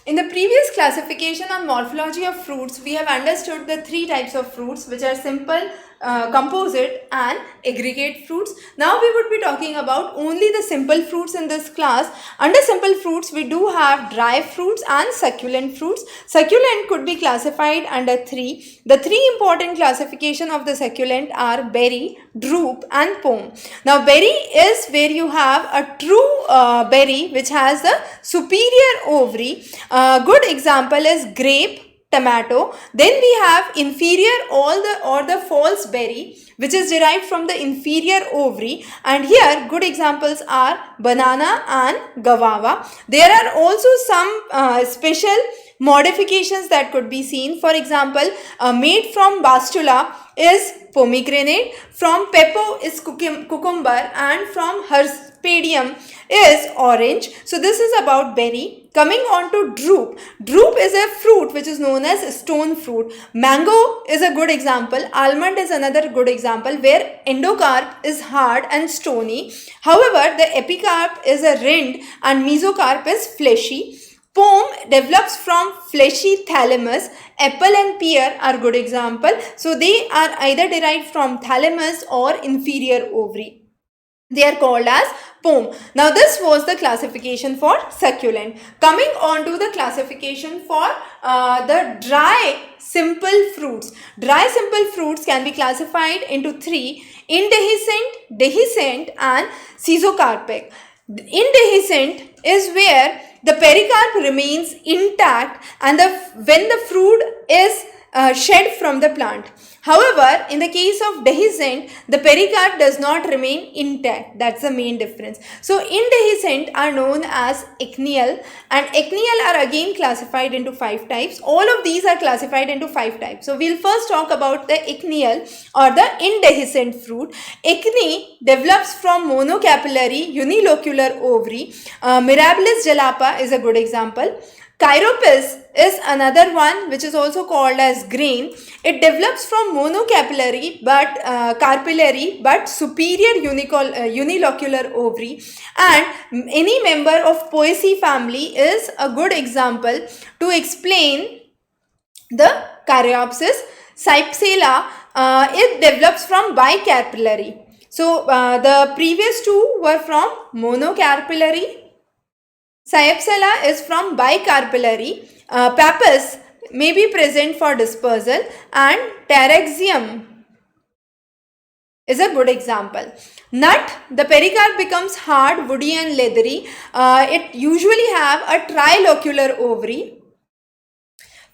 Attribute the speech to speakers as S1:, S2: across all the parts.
S1: In the previous classification on morphology of fruits, we have understood the three types of fruits, which are simple, composite and aggregate fruits. Now we would be talking about only the simple fruits in this class. Under simple fruits, we do have dry fruits and succulent fruits. Succulent could be classified under three. The three important classification of the succulent are berry, drupe and pome. Now berry is where you have a true berry which has the superior ovary. A good example is grape, tomato. Then we have inferior or the false berry, which is derived from the inferior ovary, and here good examples are banana and guava. There are also some special modifications that could be seen. For example, made from bastula is pomegranate, from pepo is cucumber, and from herspedium is orange. So this is about berry. Coming on to drupe. Drupe is a fruit which is known as stone fruit. Mango is a good example. Almond is another good example where endocarp is hard and stony. However, the epicarp is a rind and mesocarp is fleshy. Pome develops from fleshy thalamus. Apple and pear are good example. So they are either derived from thalamus or inferior ovary. They are called as pome. Now this was the classification for succulent. Coming on to the classification for the dry simple fruits. Dry simple fruits can be classified into three: indehiscent, dehiscent and schizocarpic. Indehiscent is where the pericarp remains intact and when the fruit is shed from the plant. However, in the case of dehiscent, the pericarp does not remain intact. That's the main difference. So, indehiscent are known as ichneal, and ichneal are again classified into 5 types. All of these are classified into 5 types. So, we'll first talk about the ichneal or the indehiscent fruit. Ichne develops from monocapillary unilocular ovary. Mirabilis jalapa is a good example. Chiropus is another one which is also called as grain. It develops from monocapillary but carpillary but superior unilocular ovary, and any member of Poaceae family is a good example to explain the Caryopsis. Cypsela, it develops from bicarpillary. So the previous two were from monocarpillary. Cypsela is from bicarpillary. Pappus may be present for dispersal, and Taraxium is a good example. Nut, the pericarp becomes hard, woody and leathery. It usually have a trilocular ovary.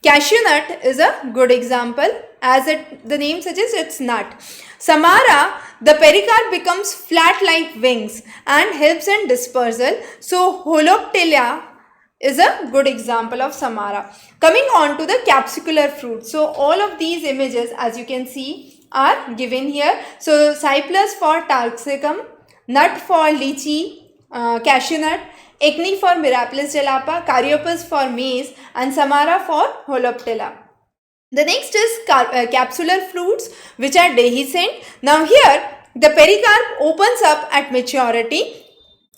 S1: Cashew nut is a good example, as the name suggests, it's nut. Samara, the pericarp becomes flat like wings and helps in dispersal. So Holoptilia is a good example of Samara. Coming on to the capsular fruit. So all of these images, as you can see, are given here. So Cyplus for Tarxicum, nut for lychee, cashew nut, Ichne for Mirabilis jalapa, Caryopus for maize, and Samara for Holoptila. The next is capsular fruits, which are dehiscent. Now here the pericarp opens up at maturity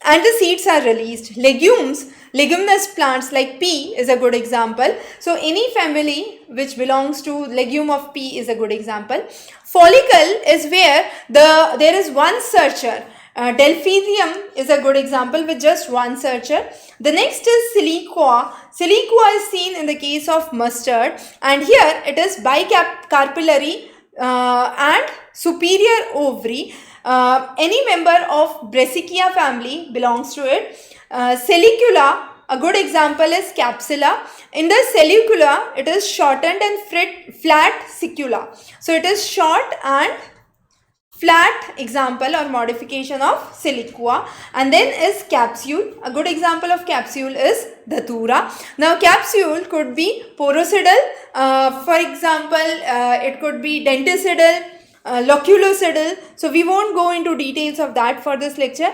S1: and the seeds are released. Legumes, leguminous plants like pea is a good example. So any family which belongs to legume of pea is a good example. Follicle is where there is one suture. Delphinium is a good example with just one suture. The next is siliqua. Siliqua is seen in the case of mustard, and here it is bicarpillary and superior ovary. Any member of Brassicaea family belongs to it. Cellicula, a good example is capsula. In the cellicula, it is shortened and flat sicula. So it is short and flat example or modification of siliqua. And then is capsule. A good example of capsule is datura. Now capsule could be porocidal, for example it could be denticidal, loculocidal. So we won't go into details of that for this lecture.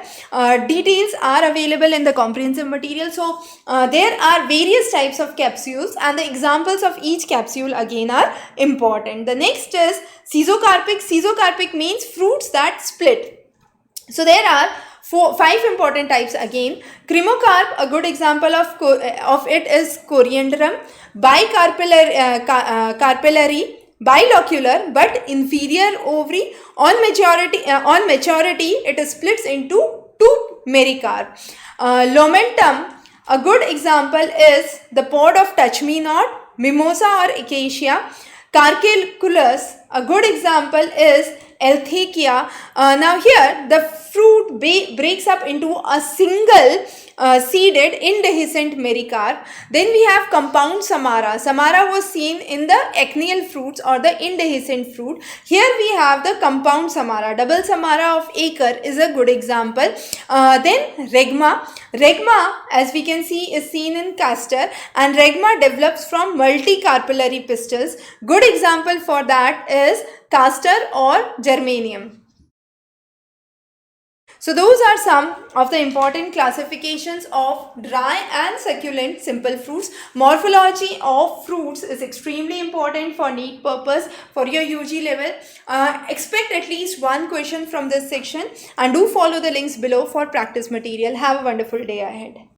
S1: Details are available in the comprehensive material. So there are various types of capsules, and the examples of each capsule again are important. The next is schizocarpic. Schizocarpic means fruits that split. So there are Five important types again. Cremocarp, a good example of it is Coriandrum. Carpellary, bilocular but inferior ovary. On maturity, it splits into two mericarp. Lomentum, a good example is the pod of touch me not, mimosa or acacia. Carcaliculus, a good example is Elthecia. Now here the fruit breaks up into a single seeded indehiscent mericarp. Then we have compound samara. Samara was seen in the acneal fruits or the indehiscent fruit. Here we have the compound samara. Double samara of acre is a good example. Then regma. Regma, as we can see, is seen in castor, and regma develops from multicarpellary pistils. Good example for that is castor or germanium. So those are some of the important classifications of dry and succulent simple fruits. Morphology of fruits is extremely important for NEET purpose for your UG level. Expect at least one question from this section, and do follow the links below for practice material. Have a wonderful day ahead.